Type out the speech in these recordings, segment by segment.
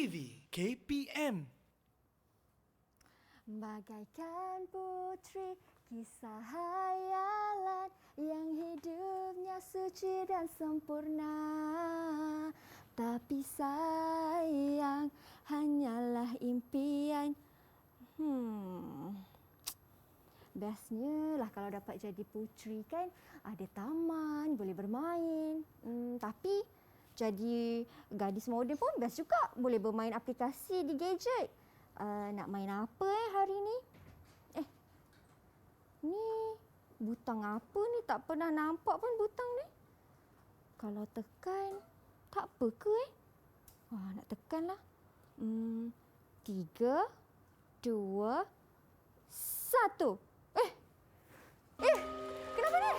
TV KPM. Bagaikan putri kisah hayalan yang hidupnya suci dan sempurna, tapi sayang hanyalah impian. Bestnya lah kalau dapat jadi putri kan, ada taman, boleh bermain. Tapi jadi gadis moden pun best juga, boleh bermain aplikasi di gadget. Nak main apa hari ni? Ni butang apa ni? Tak pernah nampak pun butang ni. Kalau tekan, tak apa ke nak tekan lah. 3, 2, 1. Kenapa ni?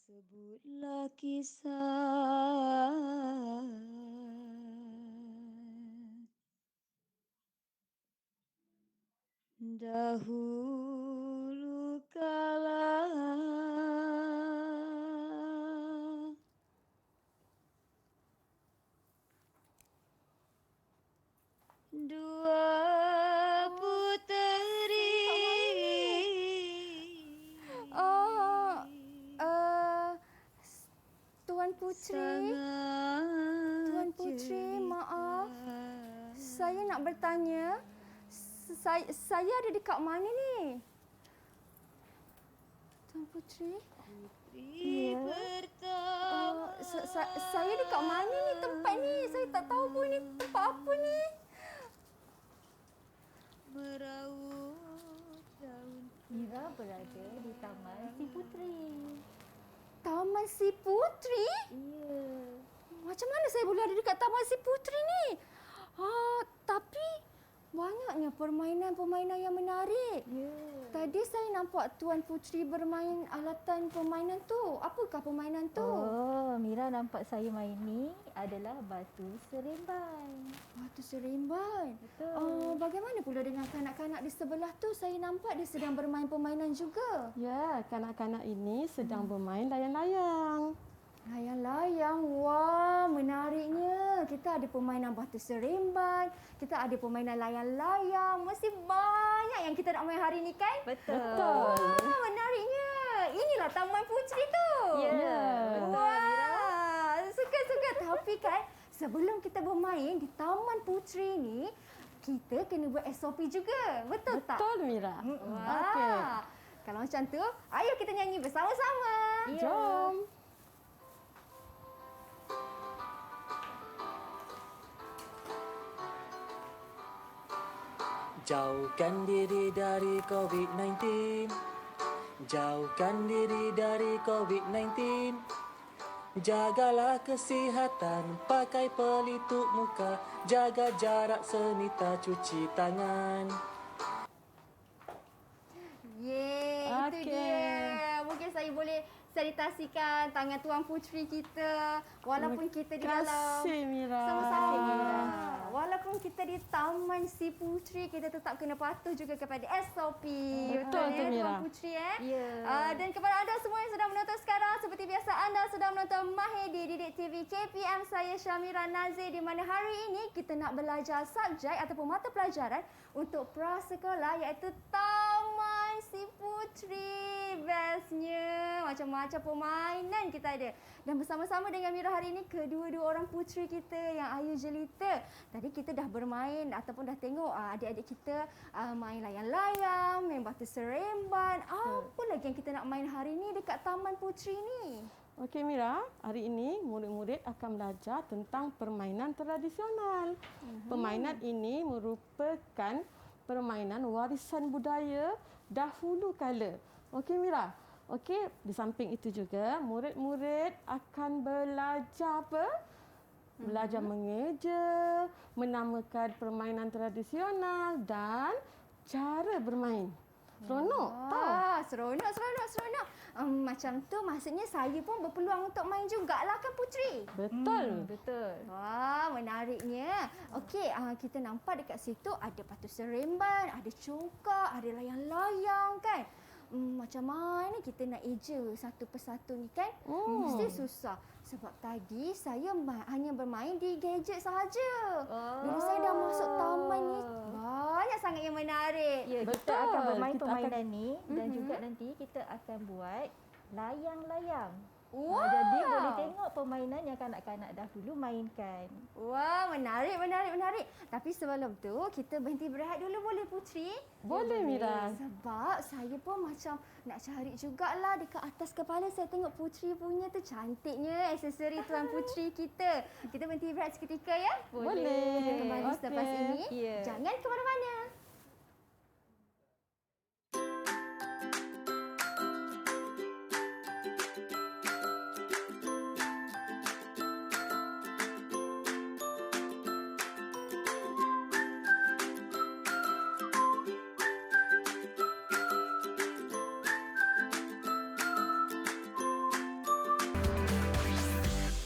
Tersebutlah kisah dahulu kala, dua puteri. Tuan Putri, Tuan Putri, maaf. Saya nak bertanya, saya ada dekat mana ni? Tuan Putri? Putri pertama. Saya dekat mana ni tempat ni? Saya tak tahu pun ni tempat apa ni. Merawat daun. Mira berada di Taman Si Putri. Taman Si Putri? Ya. Macam mana saya boleh ada dekat Taman Si Putri ni? Tapi banyaknya permainan-permainan yang menarik. Ya. Tadi saya nampak Tuan Putri bermain alatan permainan tu. Apakah permainan tu? Oh, Mira nampak saya main ni adalah batu seremban. Batu seremban. Betul. Bagaimana pula dengan kanak-kanak di sebelah tu? Saya nampak dia sedang bermain permainan juga. Ya, kanak-kanak ini sedang bermain layang-layang. Layang-layang, wah menariknya. Kita ada permainan batu seremban, kita ada permainan layang-layang. Mesti banyak yang kita nak main hari ni kan? Betul. Wah, menariknya. Inilah Taman Putri tu. Ya, betul, Wah, suka-suka. Tapi kan, sebelum kita bermain di Taman Putri ni, kita kena buat SOP juga. Betul tak? Betul, Mira. Wah. Okey. Kalau macam tu, ayo kita nyanyi bersama-sama. Ya. Jom. Jauhkan diri dari COVID-19. Jauhkan diri dari COVID-19. Jagalah kesihatan, pakai pelitup muka, jaga jarak semita, cuci tangan. Yeay, itu Okey. dia. Mungkin saya boleh sanitasikan tangan Tuan Putri kita walaupun kita di dalam. Terima kasih, Mira. Sama-sama. Walaupun kita di Taman Si Putri, kita tetap kena patuh juga kepada SOP. Betul tu, ya, Mira. Tuan Putri Ya. Dan kepada anda semua yang sedang menonton sekarang, seperti biasa anda sedang menonton Mahedi Didik TV KPM. Saya Syamira Nazir, di mana hari ini kita nak belajar subjek ataupun mata pelajaran untuk prasekolah, iaitu Taman Si Putri. Bestnya macam-macam permainan kita ada. Dan bersama-sama dengan Mira hari ini, kedua-dua orang puteri kita yang ayu jelita. Tadi kita dah bermain ataupun dah tengok adik-adik kita main layang-layang, main batu seremban. Apa lagi yang kita nak main hari ini dekat Taman Puteri ni? Okey, Mira. Hari ini murid-murid akan belajar tentang permainan tradisional. Permainan ini merupakan permainan warisan budaya dahulu kala. Okey Mira? Okey, di samping itu juga murid-murid akan belajar apa? Belajar mengeja, menamakan permainan tradisional dan cara bermain. Seronok tau? Wah, seronok. Macam tu maksudnya saya pun berpeluang untuk main jugalah kan Putri? Betul. Betul. Wah, menariknya. Okey, kita nampak dekat situ ada batu seremban, ada congkak, ada layang-layang kan? Macam mana kita nak eja satu persatu ni kan? Mesti susah. Sebab tadi saya hanya bermain di gadget sahaja. Bila saya dah masuk taman ni, banyak sangat yang menarik. Ya, kita Betul. akan bermain Kita permainan ni dan juga nanti kita akan buat layang-layang. Wah. Jadi boleh tengok permainan yang kanak-kanak dahulu mainkan. Wah, menarik. Tapi sebelum tu, kita berhenti berehat dulu boleh Putri? Boleh Mira. Sebab saya pun macam nak cari jugalah dekat atas kepala. Saya tengok Putri punya tu cantiknya aksesori Tuan Putri kita. Kita berhenti berehat seketika ya? Boleh. Kita kembali selepas Okey. ini. Ya. Jangan ke mana-mana.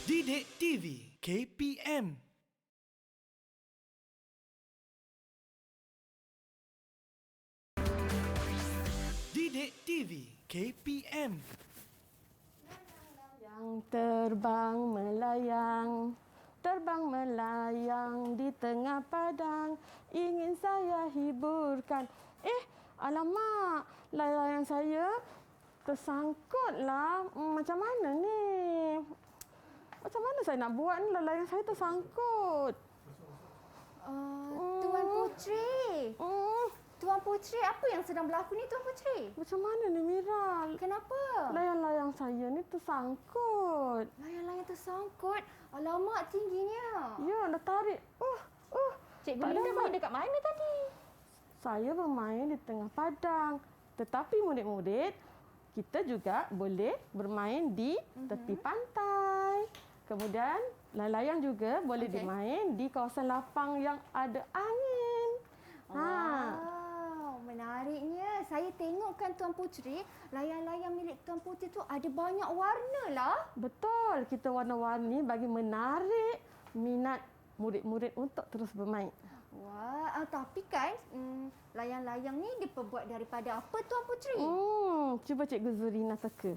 Didik TV KPM. Didik TV KPM. Yang terbang melayang di tengah padang, ingin saya hiburkan. Alamak, layang saya tersangkutlah. Macam mana ni? Macam mana saya nak buat ni? Layang saya tersangkut. Tuan Putri. Tuan Putri, apa yang sedang berlaku ni Tuan Putri? Macam mana ni Mira? Kenapa? Layang-layang saya ni tersangkut. Layang-layang tersangkut. Alamak tingginya. Ya, dah tarik. Cikgu Tak Linda dapat. main dekat mana tadi? Saya bermain di tengah padang. Tetapi murid-murid, kita juga boleh bermain di tepi pantai. Kemudian, layang-layang juga boleh dimain di kawasan lapang yang ada angin. Wow, menariknya. Saya tengok kan Tuan Putri, layang-layang milik Tuan Putri tu ada banyak warna lah. Betul, kita warna-warni bagi menarik minat murid-murid untuk terus bermain. Wah, tapi kan layang-layang ni diperbuat daripada apa Tuan Putri? Cuba Cikgu Zurina teka.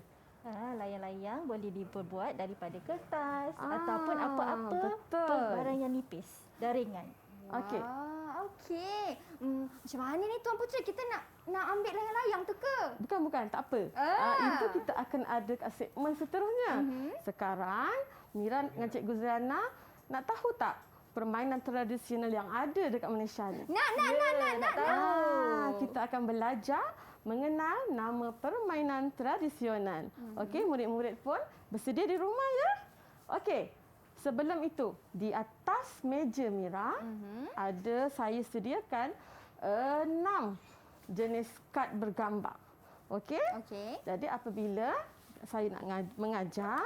Layang-layang boleh diperbuat daripada kertas ataupun apa-apa betul. barang yang nipis dan ringan. Okey. Wah, okey. Macam mana ni Tuan Putri? Kita nak ambil layang-layang tu ke? Bukan, tak apa. Itu kita akan ada kat segmen seterusnya. Sekarang, Mira dengan Cikgu Zurina nak tahu tak permainan tradisional yang ada dekat Malaysia ni? Nak tahu. Kita akan belajar mengenal nama permainan tradisional. Okey, murid-murid pun bersedia di rumah ya? Okey. Sebelum itu, di atas meja Mira, ada saya sediakan 6 jenis kad bergambar. Okey? Okey. Jadi apabila saya nak mengajar,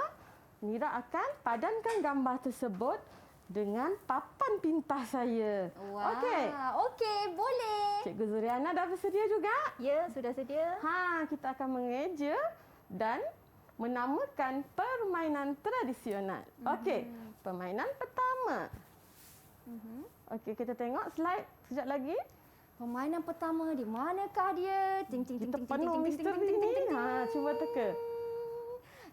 Mira akan padankan gambar tersebut dengan papan pintar saya. Wah, okey, boleh. Cikgu Zuriana dah bersedia juga? Ya, sudah sedia. Kita akan mengeja dan menamakan permainan tradisional. Okey, permainan pertama. Okey, kita tengok slide sekejap lagi. Permainan pertama di manakah dia? Kita penuh misteri ni. Cuba teka.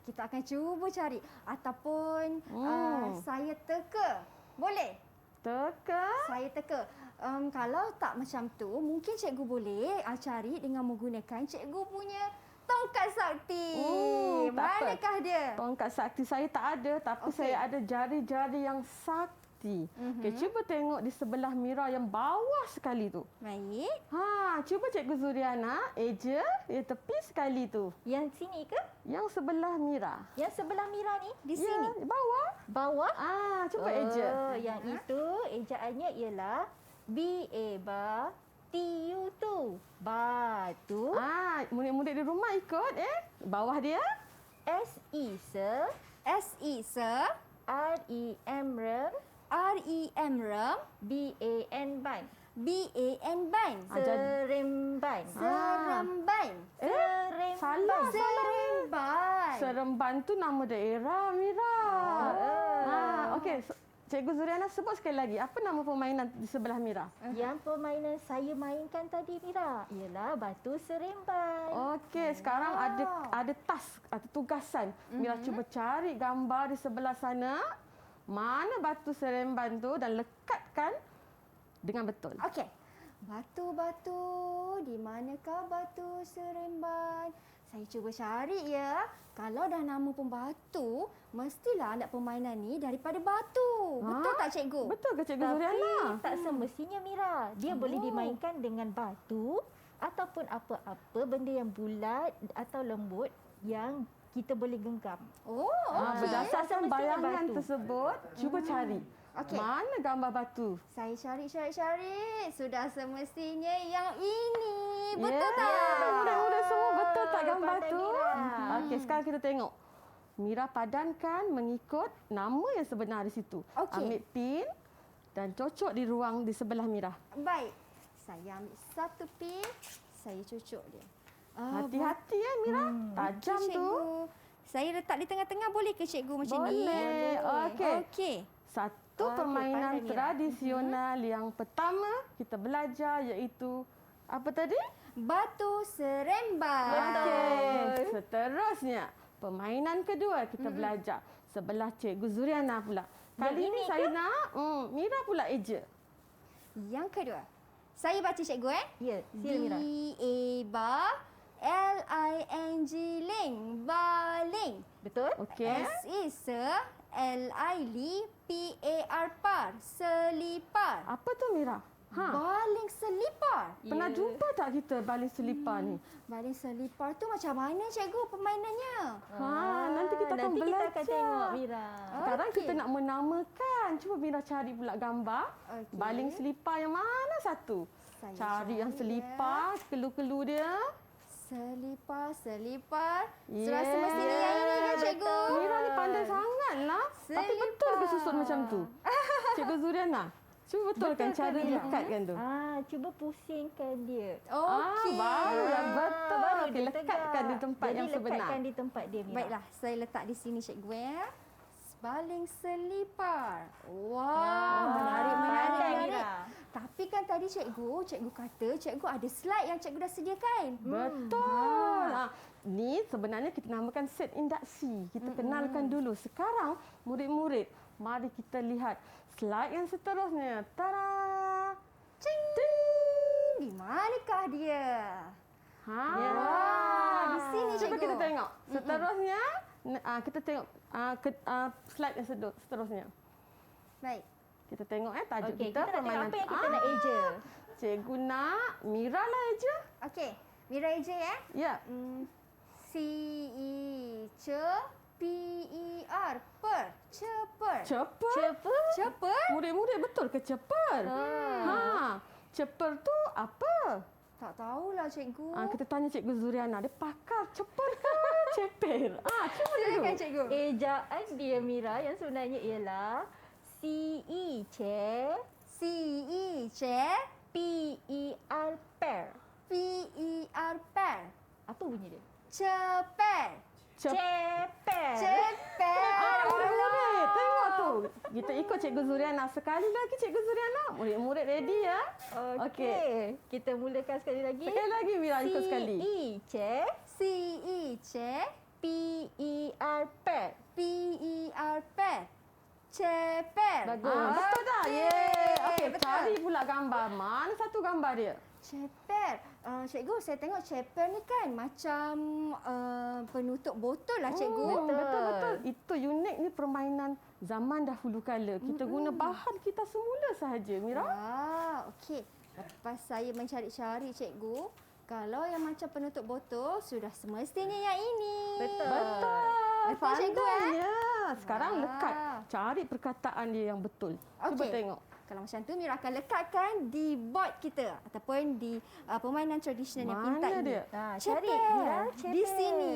Kita akan cuba cari ataupun saya teka. Boleh? Teka. Saya teka. Kalau tak macam tu, mungkin cikgu boleh cari dengan menggunakan cikgu punya tongkat sakti. Tak apa. Manakah dia? Tongkat sakti saya tak ada, tapi saya ada jari-jari yang sakti. Okey, cuba tengok di sebelah Mira yang bawah sekali tu. Baik. Cuba Cikgu Zuriana eja di tepi sekali tu. Yang sini ke? Yang sebelah Mira. Yang sebelah Mira ni? Di sini. Ya, bawah. Bawah? Cuba eja. Yang itu ejaannya ialah B-A-Ba, TU tu. Batu. Murid-murid di rumah ikut Bawah dia SE se. SE se. REM rem. REM rem. BAN ban. BAN ban. Seremban. Seremban. salah. Seremban. Seremban tu nama daerah, Mira. Okey, Cikgu Zuriana sebut sekali lagi. Apa nama permainan di sebelah Mira? Yang permainan saya mainkan tadi, Mira, ialah batu seremban. Okey, sekarang ada task atau tugasan. Mira cuba cari gambar di sebelah sana. Mana batu seremban tu dan lekatkan dengan betul. Okey. Batu-batu, di manakah batu seremban? Saya cuba cari ya. Kalau dah nama pun batu, mestilah anak permainan ni daripada batu. Betul tak cikgu? Betul ke Cikgu Tapi Zuriana? tak semestinya, Mira. Dia boleh dimainkan dengan batu ataupun apa-apa benda yang bulat atau lembut yang kita boleh genggam. Oh, okey. Berdasarkan Semestinya bayangan batu. tersebut, cuba cari. Okey. Mana gambar batu? Saya cari. Sudah semestinya yang ini. Betul Ya, tak? Mudah-mudah semua betul tak gambar pandai tu? Mira. Okey, sekarang kita tengok. Mira padankan mengikut nama yang sebenar di situ. Okey. Ambil pin dan cocok di ruang di sebelah Mira. Baik. Saya ambil satu pin, saya cucuk dia. Hati-hati Mira. Tajam Okey, tu. cikgu. Saya letak di tengah-tengah boleh ke cikgu macam ni? Boleh. Okey. Okey. Satu Okey, permainan pandai, Mira. tradisional yang pertama kita belajar iaitu apa tadi? Batu seremban. Okey. Seterusnya, permainan kedua kita belajar sebelah Cikgu Zuriana pula. Kali Yang ini ini saya nak Mira pula eja. Yang kedua. Saya baca cikgu Ya, sila Mira. B-A-ba L-I-N-G ling. Baling. Betul? Okey. S-I se L-I-Li P-A-R par. Selipar. Apa tu Mira? Baling selipar. Pernah jumpa tak kita baling selipar ni? Baling selipar tu macam mana cikgu permainannya? Nanti kita akan Nanti kita belajar. akan tengok, Mira. Sekarang Okey. kita nak menamakan. Cuba Mira cari pula gambar. Okey. Baling selipar yang mana satu? Saya Cari yang cari, selipar, kelu-kelu dia. Selipar. Yeah. Sudah semestinya yang ini kan cikgu? Mira ni pandai sangatlah. Tapi betul ke susun macam tu? Cikgu Zuriana, cuba betulkan Betul ke, cara Mira? lekatkan tu. Cuba pusingkan dia. Okey. Barulah betul. Baru Okey, dia lekatkan tegak. di tempat Jadi yang sebenar. lekatkan di tempat dia, Mira. Baiklah, saya letak di sini cikgu ya. Baling selipar. Wah, menarik. pandai, Mira. Tapi kan tadi cikgu kata cikgu ada slide yang cikgu dah sediakan. Betul. Ni sebenarnya kita namakan set induksi. Kita kenalkan dulu. Sekarang murid-murid, mari kita lihat slide yang seterusnya. Tada! Cing. Di manakah dia? Di sini Cuba cikgu. kita tengok. Seterusnya, kita tengok slide yang seterusnya. Baik. Kita tengok tajuk Okey, kita kita nak tengok permainan. apa yang kita nak eja. Cikgu nak Mira lah eja. Okey. Mira eja ya. Ya. C-E-C-P-E-R. Per. Ceper. Ceper. Ceper? Murid-murid betul ke ceper? Ceper tu apa? Tak tahulah cikgu. Kita tanya Cikgu Zuriana. Dia pakar ceper ke ceper? Cuba dulu. Silakan cikgu. Ejaan dia, Mira, yang sebenarnya ialah C-E, chair, C-E-C-P-E-R. P-E-R, pair. Per. Apa bunyi dia? Ceper. Ceper. Ceper. Murid-murid, tengok tu. Kita ikut Cikgu Zuriana. Sekali lagi Cikgu Zuriana. Murid-murid ready ya? Okey. Kita mulakan sekali lagi. Sekali lagi Mira ikut sekali. C-E, chair, C-E-C-P-E-R. P-E-R, pair. Ceper. Bagus. Betul tak? Okey, Yeay. Okey, betul. cari pula gambar. Mana satu gambar dia? Ceper. Cikgu, saya tengok ceper ni kan macam penutup botol lah cikgu. Betul-betul. Itu unik ni permainan zaman dahulu kala. Kita guna bahan kita semula sahaja, Mira. Okey. Lepas saya mencari-cari cikgu, kalau yang macam penutup botol sudah semestinya yang ini. Betul. Betul. Betul, cikgu, Pandainya. Sekarang lekat. cari perkataan dia yang betul. Cuba Okey. tengok. Kalau macam tu Mira akan lekatkan di board kita ataupun di permainan tradisional yang Mana pintar ini. dia? Cari Cepat. Mira, Di sini.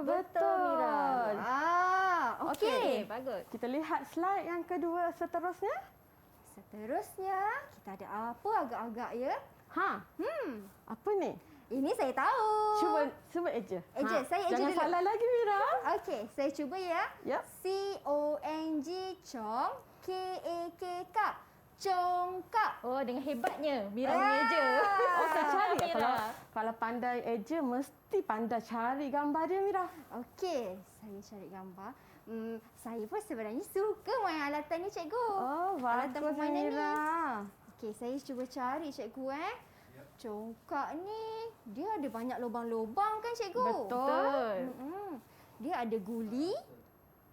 Betul Mira. Okey. bagus. Kita lihat slide yang kedua seterusnya. Seterusnya kita ada apa agak-agak ya? Apa ni? Ini saya tahu. Cuba eja. Eja, saya eja Jangan dulu. salah lagi Mira. Okey, saya cuba ya. Yep. C-O-N-G Chong K-A-K-K Congkak. Oh, dengan hebatnya Mira punya je. Oh, saya cari. Mira. Kalau pandai eja, mesti pandai cari gambar dia Mira. Okey, saya cari gambar. Saya pun sebenarnya suka main alatan ni, cikgu. Oh, Alatan bagus permainan ni. Mira. Okey, saya cuba cari, cikgu. Congkak ni, dia ada banyak lubang-lubang kan, cikgu? Betul. Dia ada guli.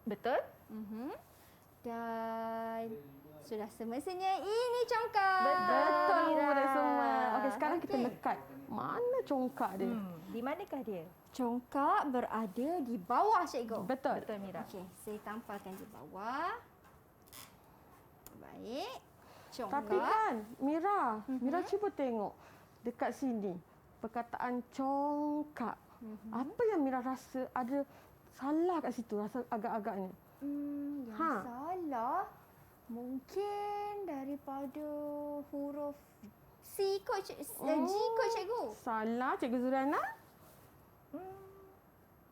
Betul? Dan sudah semestinya ini congkak. Betul Mira. murid semua. Okey, sekarang kita Okey. lekat. Mana congkak dia? Di manakah dia? Congkak berada di bawah, cikgu. Betul. Betul Mira. Okey, saya tampalkan di bawah. Baik. Congkak. Tapi kan, Mira cuba tengok dekat sini. Perkataan congkak. Apa yang Mira rasa ada salah kat situ, rasa agak-agaknya? Yang salah mungkin daripada huruf C kot, G kot, cikgu. Salah, Cikgu Zuriana?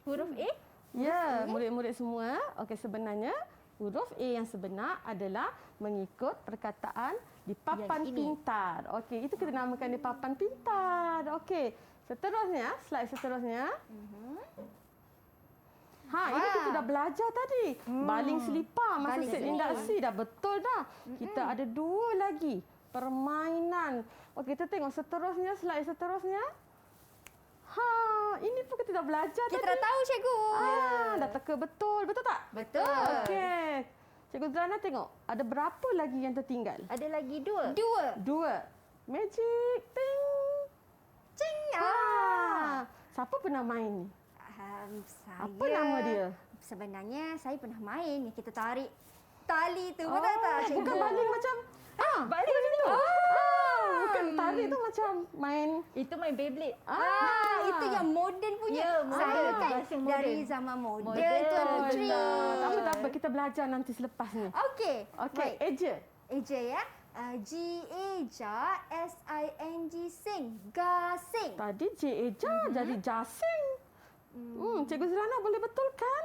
Huruf A? Ya, murid-murid semua. Okey, sebenarnya huruf A yang sebenar adalah mengikut perkataan di papan Yang ini. pintar. Okey, itu kita namakan di papan pintar. Okey, seterusnya, slide seterusnya. Ini kita dah belajar tadi. Baling selipar masa Baling set selipar. induksi dah betul dah. Kita ada 2 lagi permainan. Okey, kita tengok seterusnya, slide seterusnya. Ini pun kita dah belajar Kita tadi. dah tahu, cikgu. Dah teka betul. Betul tak? Betul. Okey. Cikgu Zana tengok. Ada berapa lagi yang tertinggal? Ada lagi 2. 2. Magic. Ting. Cing. Siapa pernah main ni? Saya, Apa nama dia? Sebenarnya saya pernah main yang kita tarik tali tu. Betul tak, cikgu? Bukan baling macam... baling macam tu. Bukan tarik tu macam main... Itu main Beyblade. Itu yang moden punya. Ya, Saya moden. kan Versi dari moden. zaman moden, Moden. Tuan Puteri. Tak apa, tak apa. Kita belajar nanti selepas ni. Okey. Okey, Baik. eja. Eja ya. G-A-J S-I-N-G sing. Gasing. Tadi J eja jadi jasing. Cikgu Zurana boleh betulkan?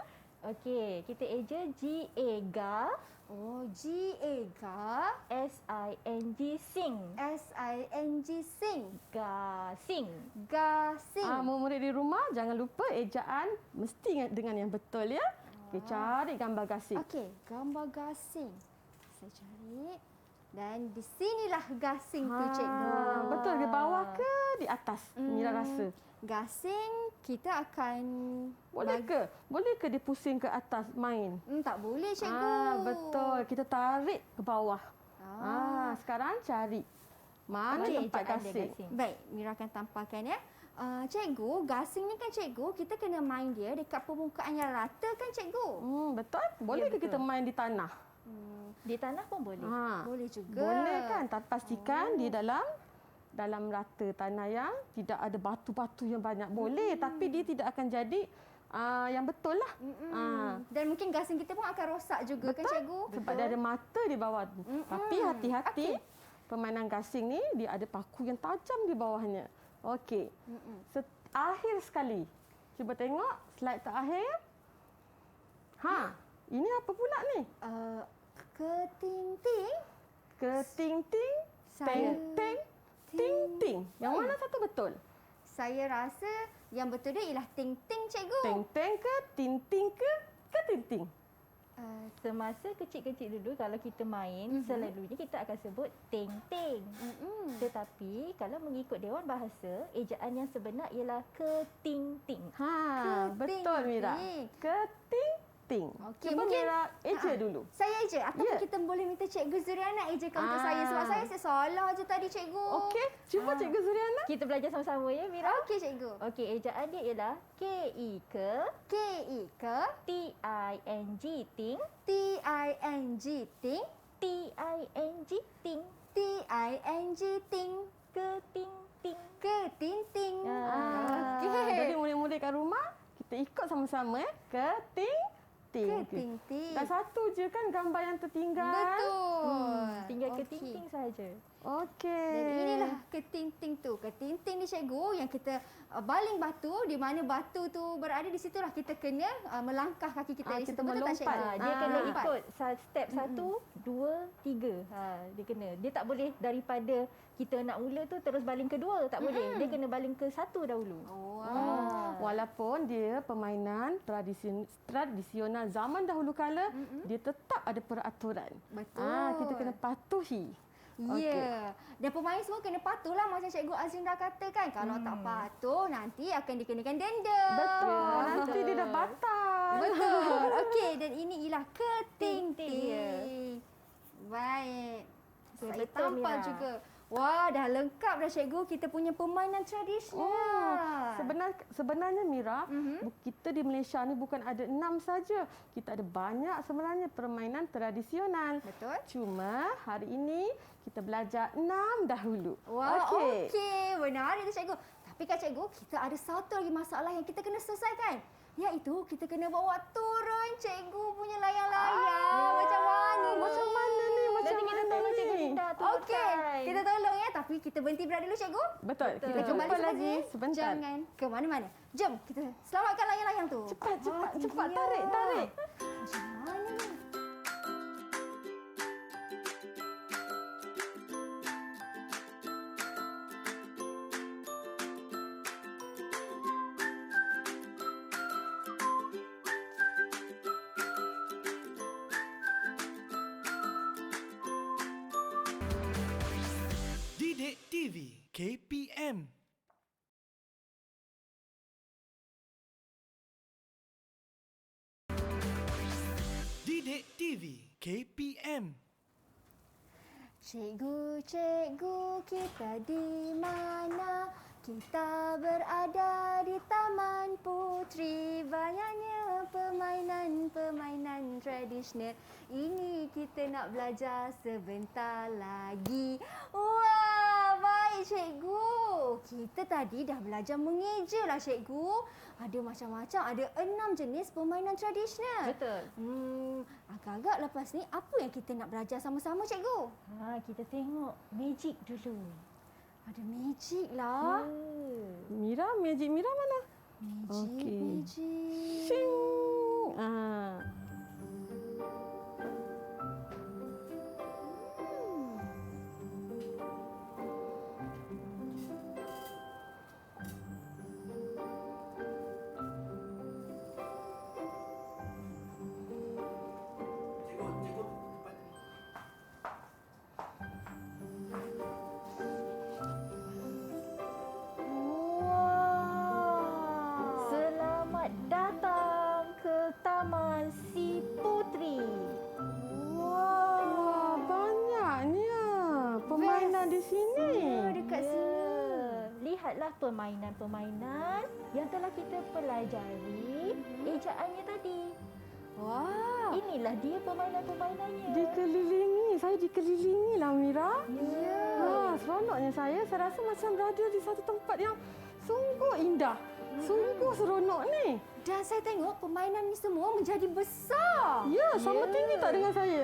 Okey, kita eja G-A-G-A Oh, G-A-Ga S-I-N-G sing. S-I-N-G sing. Gasing. Gasing. Murid di rumah jangan lupa ejaan mesti ingat dengan yang betul ya. Okey, cari gambar gasing. Okey, gambar gasing. Saya cari. Dan di sinilah gasing tu, cikgu. Betul di bawah ke di atas? Mira rasa. Gasing kita akan Boleh ke dipusing ke atas main? tak boleh, cikgu. Betul. Kita tarik ke bawah. Sekarang cari mana Okey, tempat ejaan dia gasing. gasing. Baik, Mira akan tampalkan ya. Cikgu, gasing ni kan, cikgu, kita kena main dia dekat permukaan yang rata kan, cikgu? Betul? Boleh ke betul. kita main di tanah? Di tanah pun boleh. Boleh juga. Boleh kan? Tapi pastikan di dalam rata tanah yang tidak ada batu-batu yang banyak. Boleh, tapi dia tidak akan jadi yang betul lah. Dan mungkin gasing kita pun akan rosak juga kan, cikgu? Sebab dia ada mata di bawah tu. Tapi hati-hati, permainan gasing ni dia ada paku yang tajam di bawahnya. Okey. Akhir sekali. Cuba tengok slide terakhir. Ini apa pula ni? Keting-ting. Keting-ting, Saya- teng-teng, ting-ting. Yang mana satu betul? Saya rasa yang betul dia ialah ting-ting, cikgu. Teng-teng ke, ting-ting ke ting-ting? Semasa kecil-kecil dulu kalau kita main, selalunya kita akan sebut ting-ting. Tetapi kalau mengikut Dewan Bahasa, ejaan yang sebenar ialah keting-ting. Betul Mira. Keting-ting. ting. Okey, Cuba mungkin- Mira eja dulu. Saya je ataupun Ya. kita boleh minta Cikgu Zuriana ejakan untuk saya sebab saya salah je tadi Cikgu. Okey, cuba Cikgu Zuriana. Kita belajar sama-sama ya, Mira. Okey Cikgu. Okey, ejaan dia ialah K-I-K K-I-K T-I-N-G ting T-I-N-G ting T-I-N-G ting T-I-N-G ting keting-ting. ketinting. Jadi murid-murid kat rumah, kita ikut sama-sama keting ting. Ketinting. Dan satu je kan gambar yang tertinggal. Betul. Tinggal Okey. keting-ting saja. Okey. Dan inilah ketinting tu. Ketinting ni cikgu yang kita baling batu, di mana batu tu berada di situlah kita kena melangkah kaki kita di Kita situ. Betul tak melompat. cikgu? Dia kena Melompat. ikut step 1, 2, 3. Dia kena. Dia tak boleh daripada kita nak mula tu terus baling kedua. Tak boleh. Dia kena baling ke 1 dahulu. Wow. Walaupun dia permainan tradisional zaman dahulu kala, dia tetap ada peraturan. Betul. Kita kena patuhi. Ya. Dan pemain semua kena patuhlah macam Cikgu Azindra katakan. Kalau tak patuh nanti akan dikenakan denda. Betul. Nanti dia dah batal. Betul. Okey, dan ini ialah Ketinting, ya. ketinting. Baik. Okey, Saya betul, tampak Mira. juga. Wah, dah lengkap dah cikgu. Kita punya permainan tradisional. Sebenarnya Mira, kita di Malaysia ni bukan ada 6 saja. Kita ada banyak sebenarnya permainan tradisional. Betul. Cuma hari ini kita belajar 6 dahulu. Wah, okey. Benar itu cikgu. Tapi Kak Cikgu, kita ada satu lagi masalah yang kita kena selesaikan. Iaitu kita kena bawa turun cikgu punya layang-layang. Macam mana? Macam mana ni? Macam Nanti kita mana tolong ni? Cikgu Dinda turunkan. Okey, kita tolong ya. Tapi kita berhenti berat dulu cikgu. Betul. Kita Kita jumpa kembali lagi sebentar. Jangan ke mana-mana. Jom kita selamatkan layang-layang tu. Cepat. Ini Tarik, dia. tarik. Macam mana ni? Didik TV KPM. Didik TV KPM. Cikgu, cikgu, kita di mana? Kita berada di Taman Putri. Banyaknya permainan tradisional. Ini kita nak belajar sebentar lagi. Wah, baik cikgu. Kita tadi dah belajar mengeja lah cikgu. Ada macam-macam, ada 6 jenis permainan tradisional. Betul. Agak-agak lepas ni apa yang kita nak belajar sama-sama cikgu? Kita tengok magic dulu. Ada magic lah. Mira, magic Mira mana? Okey. Magic. Shing. Selamat datang ke Taman Si Putri. Wah, banyaknya permainan di sini. Dekat sini. Lihatlah permainan-permainan yang telah kita pelajari ejaannya tadi. Wah. Inilah dia permainan-permainannya. Saya dikelilingi lah Mira. Ya. Seronoknya saya rasa macam berada di satu tempat yang sungguh indah. Sungguh seronok ni. Dan saya tengok permainan ni semua menjadi besar. Ya, sama tinggi tak dengan saya?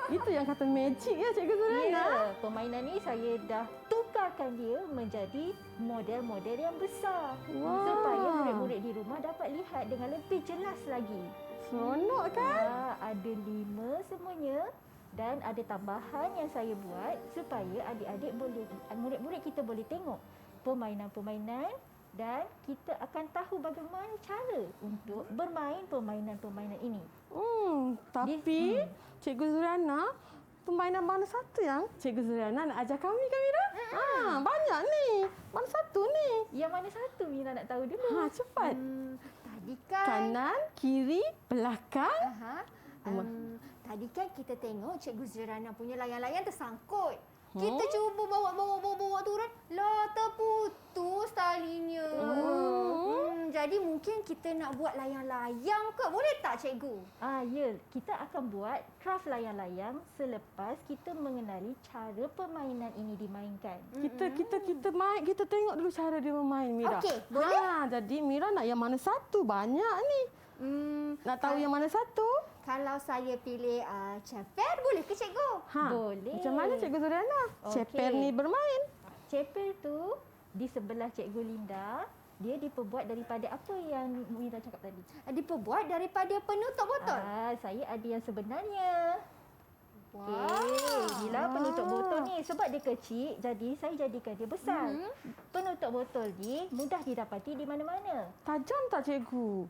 Itu yang kata magic ya Cikgu Zuriana. Ya, permainan ni saya dah tukarkan dia menjadi model-model yang besar. Wah. Supaya murid-murid di rumah dapat lihat dengan lebih jelas lagi. Seronok kan? Ada 5 semuanya dan ada tambahan yang saya buat supaya adik-adik boleh, murid-murid kita boleh tengok permainan-permainan dan kita akan tahu bagaimana cara untuk bermain permainan-permainan ini. Tapi Cikgu Zuriana, permainan mana satu yang Cikgu Zuriana nak ajar kami kan Mira? Banyak ni. Mana satu ni? Yang mana satu Mira nak tahu dulu? Cepat. Tadikan Kanan, kiri, belakang. Aha. Tadi kan kita tengok Cikgu Zirana punya layang-layang tersangkut. Kita cuba bawa turun, lah terputus talinya. Jadi mungkin kita nak buat layang-layang ke? Boleh tak cikgu? Ya, kita akan buat craft layang-layang selepas kita mengenali cara permainan ini dimainkan. Kita main, kita tengok dulu cara dia bermain, Mira. Okey, boleh? Jadi Mira nak yang mana satu? Banyak ni. Nak tahu yang mana satu? Kalau saya pilih ceper, boleh ke cikgu? Boleh. Macam mana Cikgu Zuriana? Okey. Ceper ni bermain. Ceper tu di sebelah Cikgu Linda, dia diperbuat daripada apa yang Mira cakap tadi? Diperbuat daripada penutup botol. Saya ada yang sebenarnya. Wow. Okey, inilah penutup botol ni. Sebab dia kecil, jadi saya jadikan dia besar. Penutup botol ni mudah didapati di mana-mana. Tajam tak Cikgu?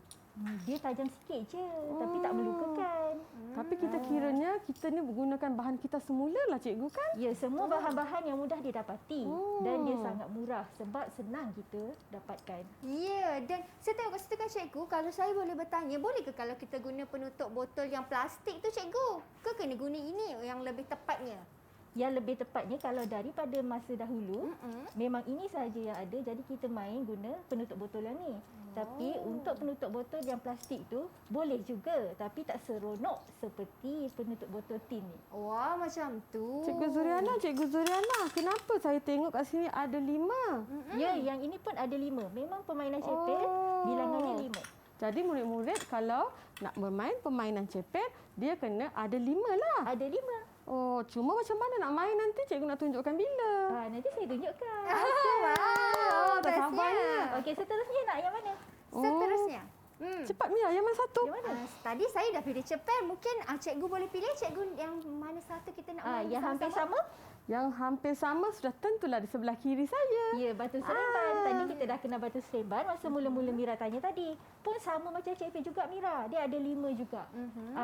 Dia tajam sikit je, tapi tak melukakan. Tapi kita kiranya kita ni menggunakan bahan kita semula lah Cikgu kan? Ya, semua bahan-bahan yang mudah didapati. Dan dia sangat murah sebab senang kita dapatkan. Ya, dan saya tengok kat situ kan cikgu, kalau saya boleh bertanya, boleh ke kalau kita guna penutup botol yang plastik tu cikgu? Ke kena guna ini yang lebih tepatnya? Yang lebih tepatnya kalau daripada masa dahulu, memang ini sahaja yang ada, jadi kita main guna penutup botol yang ni. Tapi untuk penutup botol yang plastik tu boleh juga, tapi tak seronok seperti penutup botol tin ni. Wah, macam tu. Cikgu Zuriana, kenapa saya tengok kat sini ada 5? Ya, yang ini pun ada 5. Memang permainan ceper bilangannya 5. Jadi murid-murid kalau nak bermain permainan ceper, dia kena ada 5 lah. Ada 5. Oh, cuma macam mana nak main nanti? Cikgu nak tunjukkan bila? Nanti saya tunjukkan. Wow, tak sabarnya. Okey, seterusnya nak yang mana? Seterusnya. Cepat Mira, yang mana satu? Yang mana? Tadi saya dah pilih ceper. Mungkin cikgu boleh pilih cikgu yang mana satu kita nak main Yang hampir sama? Yang hampir sama sudah tentulah di sebelah kiri saya. Ya, batu seremban. Tadi kita dah kenal batu seremban masa mula-mula Mira tanya tadi. Pun sama macam ceper juga Mira. Dia ada 5 juga.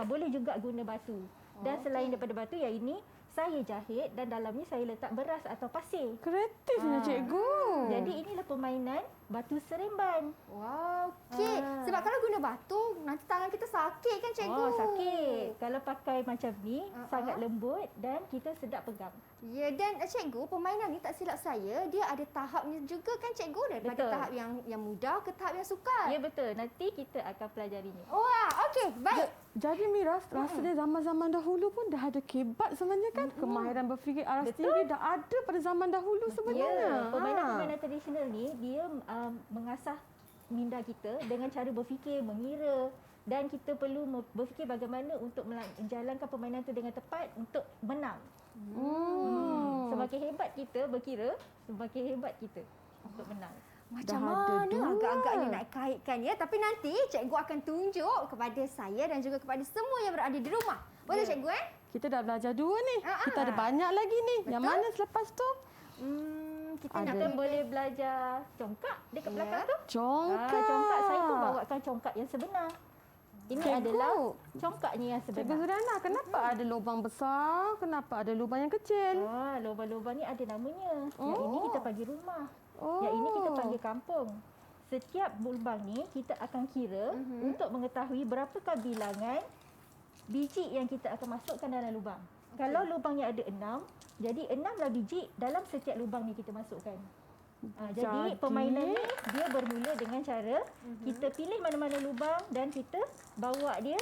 Boleh juga guna batu. Dan selain daripada batu, yang ini saya jahit dan dalamnya saya letak beras atau pasir. Kreatifnya Cikgu. Jadi inilah permainan batu seremban. Wow, okey. Sebab kalau guna batu, nanti tangan kita sakit kan cikgu? Oh, sakit. Kalau pakai macam ni, sangat lembut dan kita sedap pegang. Ya, dan cikgu, permainan ni tak silap saya, dia ada tahapnya juga kan cikgu? Daripada Betul. tahap yang mudah ke tahap yang sukar. Ya, betul. Nanti kita akan pelajarinya. Wah, okey. Baik. Jadi Mira, rasanya zaman-zaman dahulu pun dah ada kebat sebenarnya kan? Kemahiran berfikir aras tinggi dah ada pada zaman dahulu sebenarnya. Ya, permainan-permainan tradisional ni, dia mengasah minda kita dengan cara berfikir, mengira, dan kita perlu berfikir bagaimana untuk menjalankan permainan itu dengan tepat untuk menang. Semakin hebat kita berkira, semakin hebat kita untuk menang. Macam Dah ada mana dua. agak-agaknya nak kaitkan ya? Tapi nanti cikgu akan tunjuk kepada saya dan juga kepada semua yang berada di rumah. Boleh cikgu Kita dah belajar 2 ni. Kita ada banyak lagi ni. Yang Betul. mana selepas tu? Kita Ada. nak Kita boleh belajar congkak dekat belakang tu. Congkak. Congkak saya pun bawakan congkak yang sebenar. Ini Cikgu. adalah congkaknya yang Cikgu sebenar. Zuriana, kenapa ada lubang besar? Kenapa ada lubang yang kecil? Lubang-lubang ni ada namanya. Yang ini kita panggil rumah. Oh. Yang ini kita panggil kampung. Setiap lubang ni kita akan kira untuk mengetahui berapakah bilangan biji yang kita akan masukkan dalam lubang. Kalau lubangnya ada 6, jadi 6 biji dalam setiap lubang ni kita masukkan. Jadi permainan ni dia bermula dengan cara kita pilih mana-mana lubang dan kita bawa dia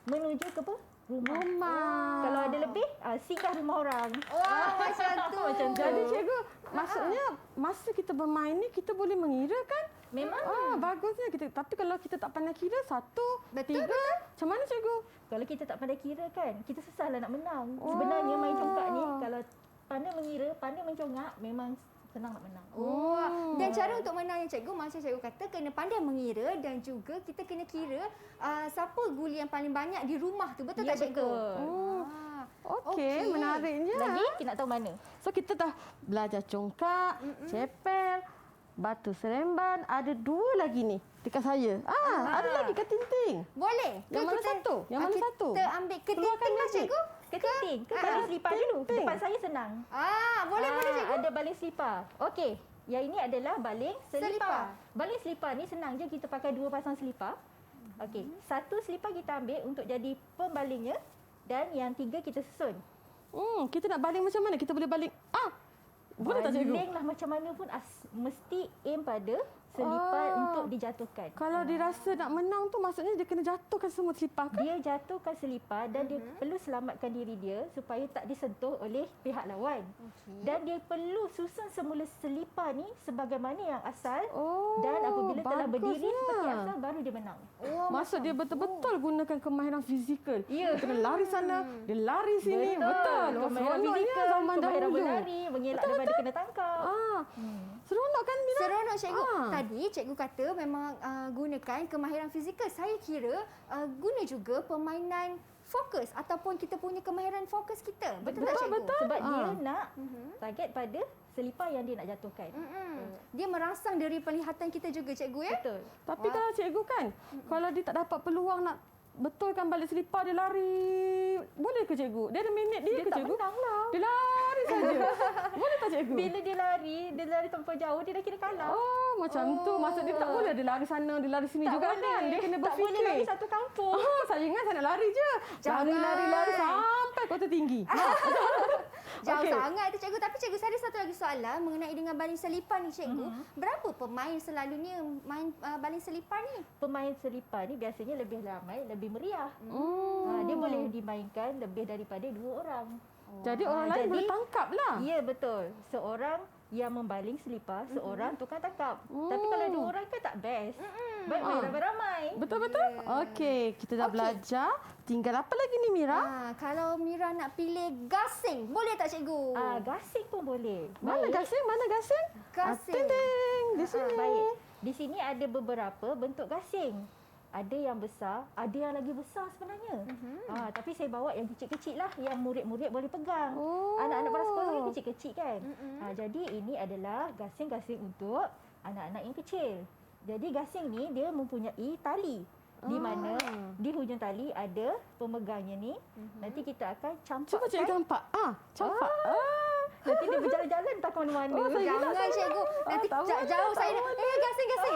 menuju ke rumah. Kalau ada lebih, singgah rumah orang. Wah, macam tu. Macam tu. Jadi cikgu, maksudnya masa kita bermain ni kita boleh mengira kan? Memang. Bagusnya kita. Tapi kalau kita tak pandai kira 1, Betul, 3, macam mana cikgu? Kalau kita tak pandai kira kan, kita susahlah nak menang. Sebenarnya main congkak ni kalau pandai mengira, pandai mencongak, memang senang nak menang. Dan cara untuk menangnya cikgu, macam cikgu kata, kena pandai mengira dan juga kita kena kira siapa guli yang paling banyak di rumah tu. Betul Ya, tak cikgu? betul. Okey, menariknya. Lagi kita nak tahu mana? So kita dah belajar congkak, ceper, batu seremban, ada 2 lagi ni dekat saya. Ada lagi ketinting. Boleh. Yang mana satu? Yang mana satu? Kita ambil ketinting lah cikgu. Ketinting. Ke baling selipar dulu. ketinting. Depan saya senang. Boleh cikgu. Ada baling selipar. Okey. Yang ini adalah baling Selipar. selipar. Baling selipar ni senang je, kita pakai 2 pasang selipar. Okey, 1 selipar kita ambil untuk jadi pembalingnya dan yang 3 kita susun. Kita nak baling macam mana? Kita boleh baling. Boleh tak cikgu? Balinglah macam mana pun mesti aim pada selipar untuk dijatuhkan. Kalau dia rasa nak menang tu maksudnya dia kena jatuhkan semua selipar kan? Dia jatuhkan selipar dan dia perlu selamatkan diri dia supaya tak disentuh oleh pihak lawan. Dan dia perlu susun semula selipar ni sebagaimana yang asal dan apabila telah berdiri bagusnya. seperti asal baru dia menang. Maksud dia betul-betul gunakan kemahiran fizikal. Ya. Dia kena lari sana, dia lari sini. Betul. Kemahiran Seronoknya fizikal, zaman kemahiran dahulu. berlari, mengelak daripada kena tangkap. Seronok kan Mira? Seronok cikgu. Tadi cikgu kata memang gunakan kemahiran fizikal. Saya kira guna juga permainan fokus ataupun kita punya kemahiran fokus kita. Betul tak cikgu? Betul. Sebab dia nak target pada selipar yang dia nak jatuhkan. Dia merangsang dari penglihatan kita juga cikgu ya. Betul. Tapi kalau cikgu kan, kalau dia tak dapat peluang nak betulkan balik selipar, dia lari. Boleh ke cikgu? Dia ada minit dia ke tak cikgu? menang lah. Dia lari saja. Boleh tak cikgu? Bila dia lari terlampau jauh, dia dah kira kalah. Macam tu. Maksud dia tak boleh dia lari sana, dia lari sini Tak juga boleh. kan. Dia kena Tak berfikir. boleh lari satu kampung. Saya ingat saya nak lari je. Lari sampai kota tinggi. Jauh Okey. sangat tu cikgu. Tapi cikgu, saya ada satu lagi soalan mengenai dengan baling selipar ni cikgu. Berapa pemain selalunya main baling selipar ni? Pemain selipar ni biasanya lebih ramai, lebih meriah. Dia boleh dimainkan lebih daripada 2 orang. Jadi orang lain jadi- boleh tangkap lah. Ya, betul. Seorang yang membaling selipar, seorang tukang tangkap. Tapi kalau 2 orang kan tak best. Baik main ramai-ramai. Betul-betul? Okey, kita dah belajar. Tinggal apa lagi ni Mira? Kalau Mira nak pilih gasing, boleh tak cikgu? Gasing pun boleh. Mana gasing? Mana gasing? Gasing. Ting-ting. Di sini. Baik. Di sini ada beberapa bentuk gasing. Ada yang besar, ada yang lagi besar sebenarnya. Tapi saya bawa yang kecil-kecil lah, yang murid-murid boleh pegang. Anak-anak para sekolah ni kecil-kecil kan. Jadi ini adalah gasing-gasing untuk anak-anak yang kecil. Jadi gasing ni dia mempunyai tali. Di mana di hujung tali ada pemegangnya ni. Nanti kita akan campakkan. Cuba cikgu campak. Campak. Nanti dia berjalan-jalan tak ke mana-mana. Jangan cikgu. Nanti tak boleh, jauh tak saya nak. Gasing-gasing.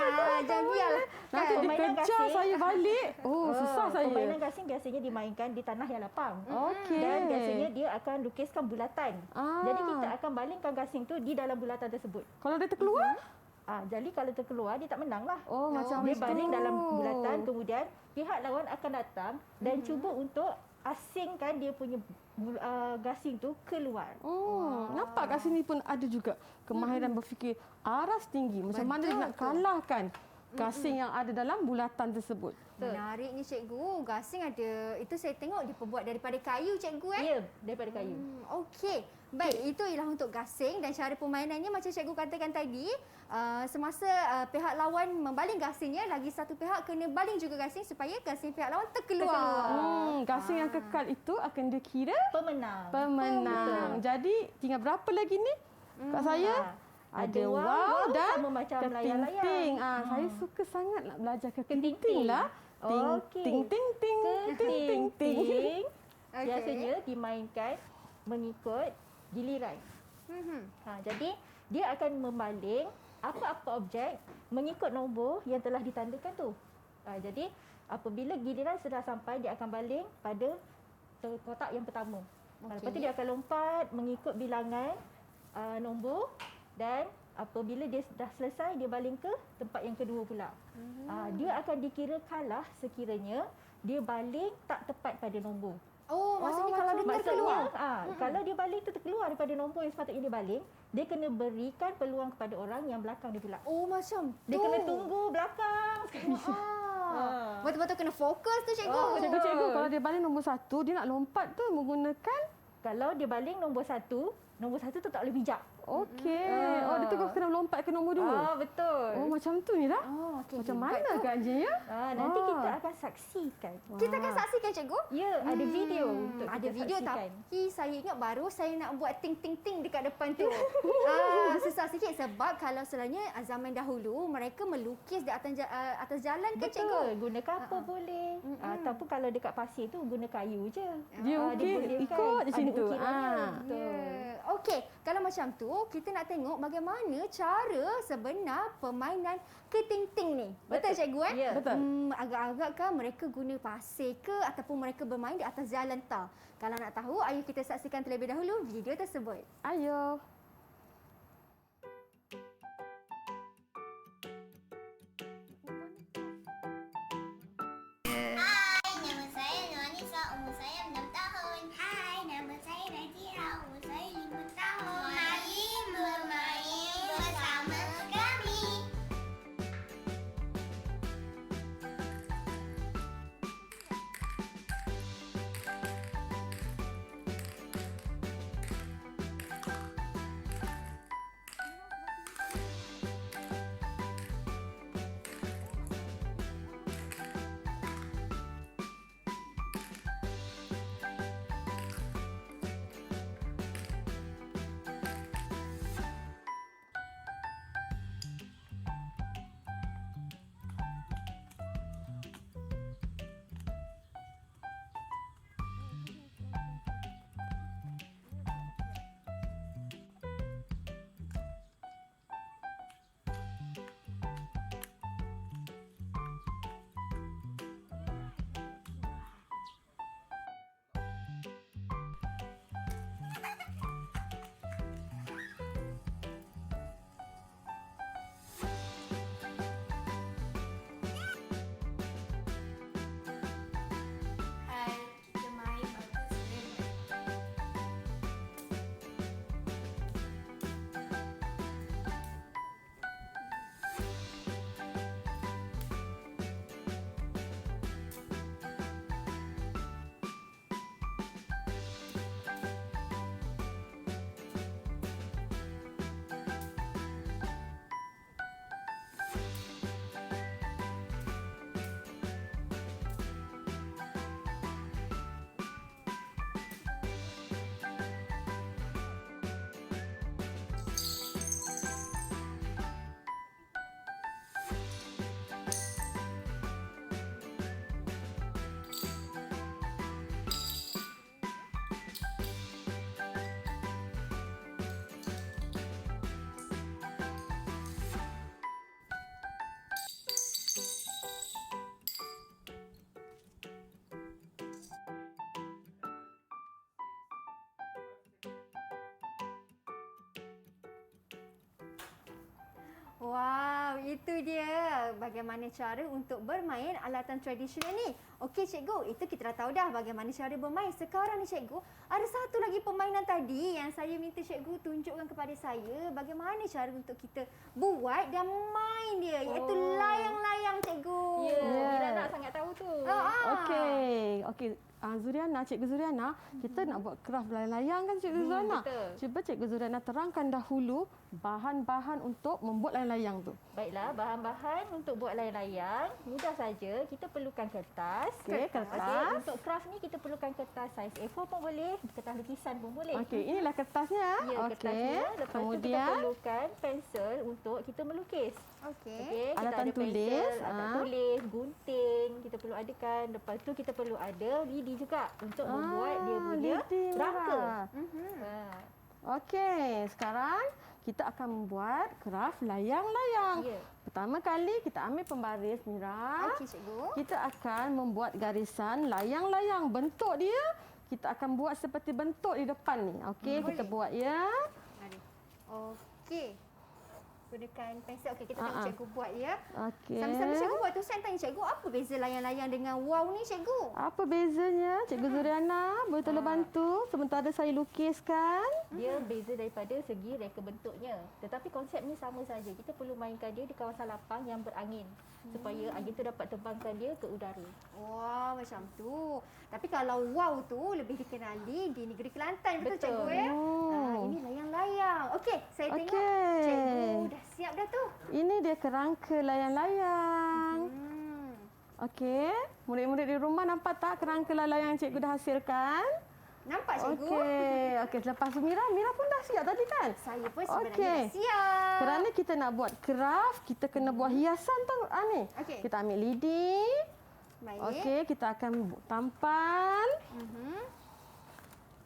Jangan biarlah. Nanti dia Permainan kejar gasing. saya balik. Susah saya. Permainan gasing biasanya dimainkan di tanah yang lapang. Okey. Dan biasanya dia akan lukiskan bulatan. Jadi kita akan balingkan gasing tu di dalam bulatan tersebut. Kalau dia terkeluar? Jadi kalau terkeluar dia tak menang lah. Macam Dia itu. baling dalam bulatan, kemudian pihak lawan akan datang dan cuba untuk asingkan dia punya gasing tu keluar. Nampak kat sini pun ada juga kemahiran berfikir aras tinggi. Macam mana dia nak kalahkan gasing yang ada dalam bulatan tersebut. Menariknya cikgu. Gasing ada, itu saya tengok diperbuat daripada kayu cikgu Ya, daripada kayu. Okey. Baik, itu ialah untuk gasing dan cara permainannya macam cikgu katakan tadi, semasa pihak lawan membaling gasingnya, lagi satu pihak kena baling juga gasing supaya gasing pihak lawan terkeluar. Gasing yang kekal itu akan dikira Pemenang. pemenang. Jadi tinggal berapa lagi ni? Kat saya ada wow dan sama macam layang-layang. ketinting. Saya suka sangat nak belajar ketinting Ketinting. lah. Ting Okey. ting ting ting ting ting ting. Okey. Biasanya dimainkan mengikut giliran. Jadi dia akan membaling apa-apa objek mengikut nombor yang telah ditandakan tu. Jadi apabila giliran sudah sampai, dia akan baling pada kotak yang pertama. Lepas tu dia akan lompat mengikut bilangan nombor dan apabila dia dah selesai, dia baling ke tempat yang kedua pula. Dia akan dikira kalah sekiranya dia baling tak tepat pada nombor. Maksudnya kalau dia terkeluar. Kalau dia baling tu terkeluar daripada nombor yang sepatutnya dia baling, dia kena berikan peluang kepada orang yang belakang dia pula. Macam Dia tu. kena tunggu belakang. Betul-betul kena fokus tu cikgu. Cikgu, kalau dia baling nombor 1, dia nak lompat tu menggunakan Kalau dia baling nombor 1 tu tak boleh bijak. okey. Dia terus kena lompat ke nombor 2. Betul. Macam tu ni dah. Okey. Macam mana Kak ya? Nanti kita akan saksikan. Kita akan saksikan cikgu. Ya, ada video untuk Ada kita video saksikan. tapi saya ingat baru saya nak buat ting-ting-ting dekat depan tu. Susah sikit sebab kalau selalunya zaman dahulu mereka melukis di atas jalan ke cikgu? Betul, guna kapur boleh. Ataupun kalau dekat pasir tu guna kayu je. Dia okey, dibolehkan. ikut je Ada situ. ukirannya. Ya. Okey, kalau Kalau macam tu, kita nak tengok bagaimana cara sebenar permainan keting-ting ni. Betul cikgu eh? Ya. Betul. Agak-agak kan mereka guna pasir ke ataupun mereka bermain di atas jalan tar. Kalau nak tahu, ayo kita saksikan terlebih dahulu video tersebut. Ayo. Hai, nama saya Nurhanisa, umur saya 6 tahun. Hai, nama saya Nadira, umur saya 5 tahun. Mari bermain bersama kami. Hai, kita main bagus sebenarnya. Wow, itu dia bagaimana cara untuk bermain alatan tradisional ni. Okey cikgu, itu kita dah tahu dah bagaimana cara bermain. Sekarang ni cikgu, ada satu lagi permainan tadi yang saya minta cikgu tunjukkan kepada saya bagaimana cara untuk kita buat dan main dia, iaitu layang-layang cikgu. Ya, Ya. Mira nak sangat tahu tu. Okey. Zuriana, Cikgu Zuriana, kita nak buat kraft layang-layang kan Cikgu Zuriana? betul. Cuba Cikgu Zuriana terangkan dahulu bahan-bahan untuk membuat layang-layang tu. Baiklah, bahan-bahan untuk buat layang-layang mudah saja. Kita perlukan kertas. Okey, kertas. Untuk kraft ni kita perlukan kertas saiz A4 pun boleh, kertas lukisan pun boleh. Okey, inilah kertasnya. Ya, Okey. kertasnya. Lepas tu kita Kemudian perlukan pensel untuk kita melukis. Okey. Okey, kita Alatan ada tulis, pensel, alatan tulis, gunting, kita perlu adakan. Lepas tu kita perlu ada lidi juga untuk membuat dia punya lidi rangka. merah. Okey, sekarang kita akan membuat kraft layang-layang. Ya. Pertama kali kita ambil pembaris Mira. Okey cikgu. Kita akan membuat garisan layang-layang. Bentuk dia kita akan buat seperti bentuk di depan ni. Okey, kita buat ya. Mari. Okey. Gunakan pensel. Okey, kita tengok cikgu buat ya. Okey. Sambil-sambil cikgu buat tu, saya tanya cikgu, apa beza layang-layang dengan wow ni cikgu? Apa bezanya? Cikgu Zuriana, boleh tolong bantu sementara saya lukiskan. Dia beza daripada segi reka bentuknya. Tetapi konsepnya sama saja. Kita perlu mainkan dia di kawasan lapang yang berangin supaya angin tu dapat terbangkan dia ke udara. Wah, macam tu. Tapi kalau wow tu lebih dikenali di negeri Kelantan, betul Betul. cikgu ya? Ini layang-layang. Okey, saya tengok Okey. cikgu dah siap dah tu. Ini dia kerangka layang-layang. Okey, murid-murid di rumah nampak tak kerangka layang yang cikgu dah hasilkan? Nampak cikgu? Okey, selepas tu Mira pun dah siap tadi kan? Saya pun sebenarnya Okey. dah siap. Kerana kita nak buat kraft, kita kena buat hiasan tu ni. Okey. Kita ambil lidi. Baik. Okey, kita akan tampan.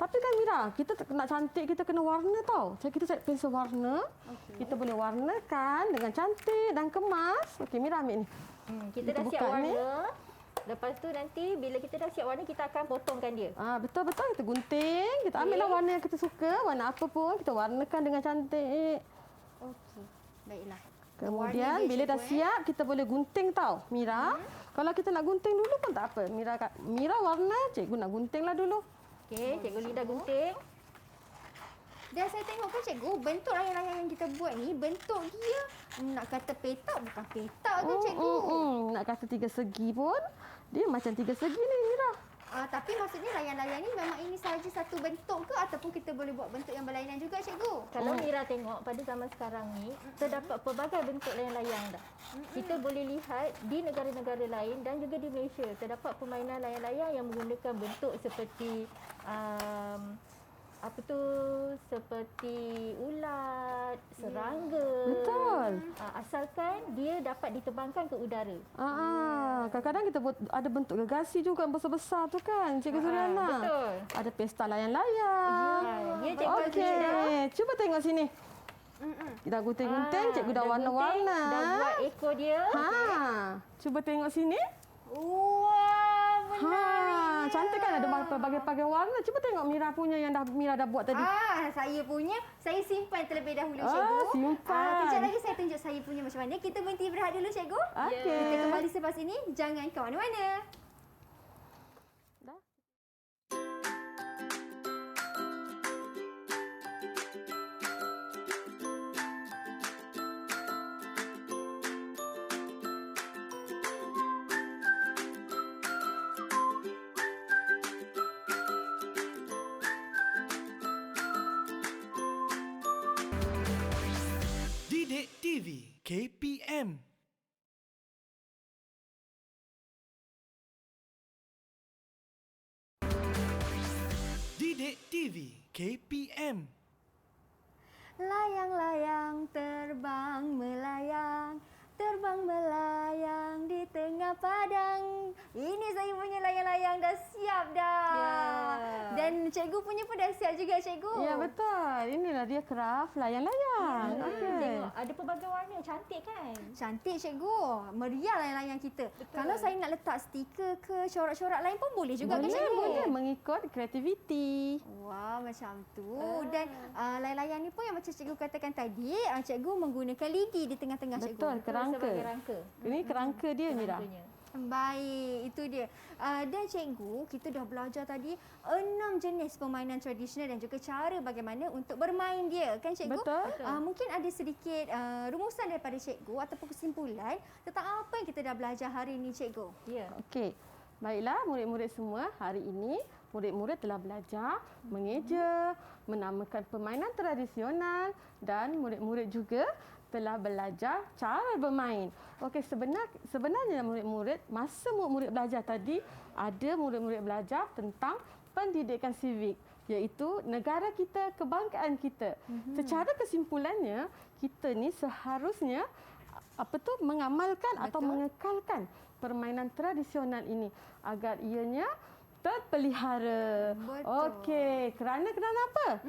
Tapi kan Mira, kita nak cantik kita kena warna tau. Kita cari pensel warna. Kita boleh warnakan dengan cantik dan kemas. Okey, Mira ambil ni. Kita dah siap warna. Lepas tu nanti bila kita dah siap warna, kita akan potongkan dia. Betul-betul kita gunting. Kita ambillah warna yang kita suka. Warna apa pun kita warnakan dengan cantik. Okey. Baiklah. Kemudian bila dah siap, kita boleh gunting tau, Mira. Kalau kita nak gunting dulu pun tak apa. Mira warna, cikgu nak guntinglah dulu. Okey, Cikgu Lida gunting. Dan saya tengok kan cikgu, bentuk layang-layang yang kita buat ni, bentuk dia nak kata petak bukan petak kan cikgu? Nak kata 3 segi pun, dia macam 3 segi ni, Mira. Tapi maksudnya layang-layang ni memang ini sahaja satu bentuk ke ataupun kita boleh buat bentuk yang berlainan juga cikgu? Kalau Mira tengok pada zaman sekarang ni, terdapat pelbagai bentuk layang-layang dah. Kita boleh lihat di negara-negara lain dan juga di Malaysia, terdapat permainan layang-layang yang menggunakan bentuk seperti seperti ulat, serangga. Betul. Asalkan dia dapat diterbangkan ke udara. Kadang-kadang kita buat ada bentuk gergasi juga yang besar-besar tu kan, Cikgu Zuriana. Betul. Ada pesta layang-layang. Ya, Cikgu Okey, cuba tengok sini. Kita gunting-gunting, Cikgu dah warna-warna. Dah buat ekor dia. Cuba tengok sini. Wah, menarik. Cantik kan, ada berbagai-bagai warna. Cuba tengok Mira punya yang Mira dah buat tadi. Saya punya, saya simpan terlebih dahulu cikgu. Simpan. Kejap lagi saya tunjuk saya punya macam mana. Kita berhenti berehat dulu cikgu. Okey. Kita kembali selepas ini. Jangan ke mana-mana. Didik TV KPM. Didik TV KPM. Layang-layang terbang melayang, terbang melayang di tengah padang. Ini saya punya layang-layang dah siap dah. Dan cikgu punya pun dah siap juga cikgu. Ya, betul. Inilah dia craft layang-layang. Tengok, ada pelbagai warna, cantik kan? Cantik cikgu. Meriah layang-layang kita. Kalau saya nak letak stiker ke corak-corak lain pun boleh juga kan cikgu? Boleh mengikut kreativiti. Wah, macam tu. Dan layang-layang ni pun yang macam cikgu katakan tadi, cikgu menggunakan lidi di tengah-tengah cikgu. Betul, kerangka. Sebagai rangka. Ini kerangka dia, Mira. Rangkanya. Baik, itu dia. Dan cikgu, kita dah belajar tadi 6 jenis permainan tradisional dan juga cara bagaimana untuk bermain dia. Kan cikgu? Betul. Mungkin ada sedikit rumusan daripada cikgu ataupun kesimpulan tentang apa yang kita dah belajar hari ini cikgu. Ya. Okey. Baiklah, murid-murid semua, hari ini murid-murid telah belajar mengeja, menamakan permainan tradisional dan murid-murid juga telah belajar cara bermain. Okey, sebenarnya murid-murid, masa murid belajar tadi, ada murid-murid belajar tentang pendidikan civic, iaitu negara kita, kebanggaan kita. Secara kesimpulannya, kita ni seharusnya mengamalkan atau mengekalkan permainan tradisional ini agar ianya terpelihara. Betul. Okey, kerana apa?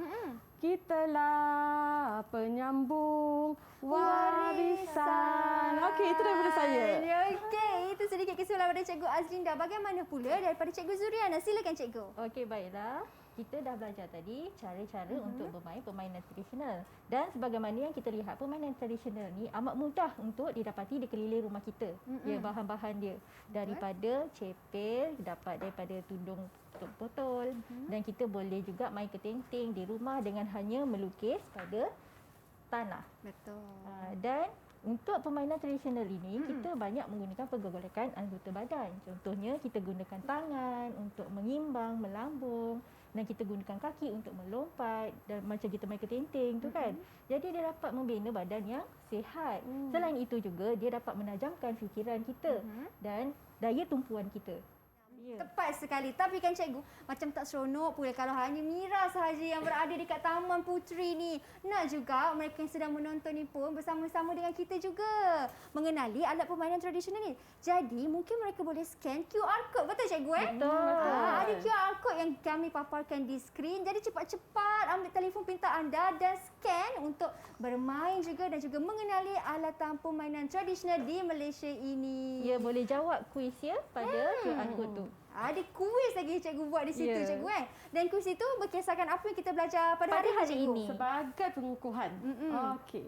Kitalah penyambung warisan. Okey, itu daripada saya. Okey, itu sedikit kesimpulan daripada Cikgu Azlinda. Bagaimana pula daripada Cikgu Zuriana? Silakan Cikgu. Okey, baiklah. Kita dah belajar tadi cara-cara untuk bermain permainan tradisional. Dan sebagaimana yang kita lihat, permainan tradisional ni amat mudah untuk didapati di keliling rumah kita. Ya, bahan-bahan dia. Daripada cepel, dapat daripada tudung botol. Dan kita boleh juga main ketenting di rumah dengan hanya melukis pada tanah. Betul. Dan untuk permainan tradisional ini, kita banyak menggunakan pergolakan anggota badan. Contohnya, kita gunakan tangan untuk mengimbang, melambung. Dan kita gunakan kaki untuk melompat dan macam kita main ketenting tu kan. Jadi dia dapat membina badan yang sihat. Selain itu juga dia dapat menajamkan fikiran kita dan daya tumpuan kita. Ya. Tepat sekali. Tapi kan cikgu, macam tak seronok pula kalau hanya Mira sahaja yang berada dekat Taman Puteri ni. Nak juga mereka yang sedang menonton ni pun bersama-sama dengan kita juga mengenali alat permainan tradisional ni. Jadi mungkin mereka boleh scan QR code. Betul cikgu Betul. Ada QR code yang kami paparkan di skrin. Jadi cepat-cepat ambil telefon pintar anda dan scan untuk bermain juga dan juga mengenali alatan permainan tradisional di Malaysia ini. Ya, boleh jawab kuis ya pada QR code tu. Ada kuis lagi cikgu buat di situ Ya. cikgu Dan kuis itu berkisahkan apa yang kita belajar pada hari Pada hari cikgu? ini. Sebagai pengukuhan. Okey.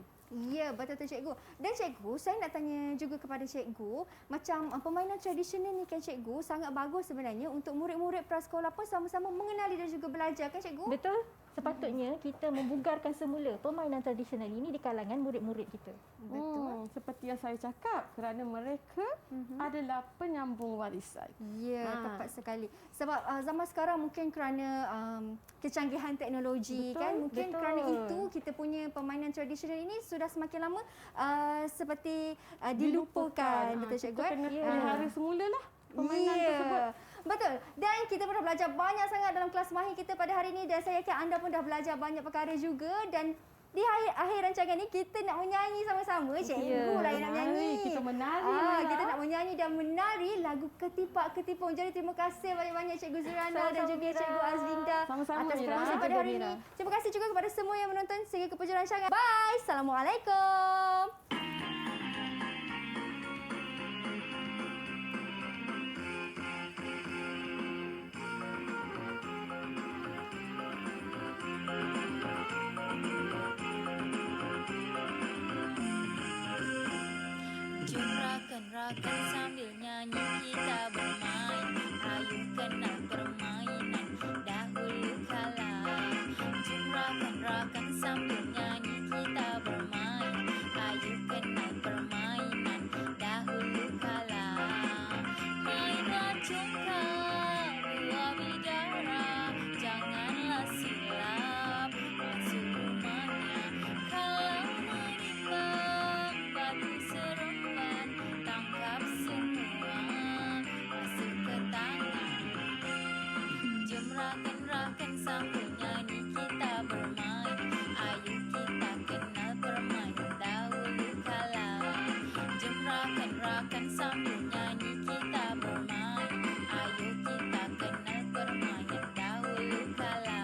Ya, betul-betul cikgu. Dan cikgu, saya nak tanya juga kepada cikgu, macam permainan tradisional ni kan cikgu sangat bagus sebenarnya untuk murid-murid prasekolah pun sama-sama mengenali dan juga belajar kan cikgu? Betul? Sepatutnya kita membugarkan semula permainan tradisional ini di kalangan murid-murid kita. Seperti yang saya cakap, kerana mereka adalah penyambung warisan. Ya, tepat sekali. Sebab zaman sekarang mungkin kerana kecanggihan teknologi Betul, kan, mungkin betul. kerana itu kita punya permainan tradisional ini sudah semakin lama seperti dilupakan. Betul cikgu? Kita kena pelihara semulalah permainan Ya, tersebut. betul. Dan kita pun dah belajar banyak sangat dalam kelas mahir kita pada hari ini dan saya yakin anda pun dah belajar banyak perkara juga dan di akhir rancangan ni kita nak menyanyi sama-sama. Cikgu lah yang nak menyanyi. Mari kita menari, Mira. Kita nak menyanyi dan menari lagu Ketipak Ketipung. Jadi terima kasih banyak-banyak Cikgu Zurana dan Sama-sama, juga Mira. Cikgu Azlinda Sama-sama, atas Mira. perkongsian pada Juga, hari Mira. ini. Terima kasih juga kepada semua yang menonton sehingga ke penghujung rancangan. Bye. Assalamualaikum. Jom rakan-rakan sambil nyanyi kita bermain. Ayo kenal permainan dahulu kala. Jom rakan-rakan sambil nyanyi kita bermain. Ayo kenal permainan dahulu kala. Mainlah congkak buah bidara. Janganlah silap masuk rumahnya. Kalau menimbang batu seremban, tangkap semua masuk ke tangan. Jom rakan-rakan sambil nyanyi kita bermain. Ayo kita kenal permainan dahulu kala. Jom rakan-rakan sambil nyanyi kita bermain. Ayo kita kenal permainan dahulu kala.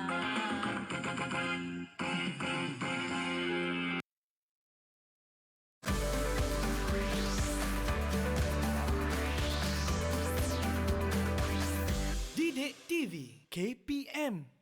Didik TV KPM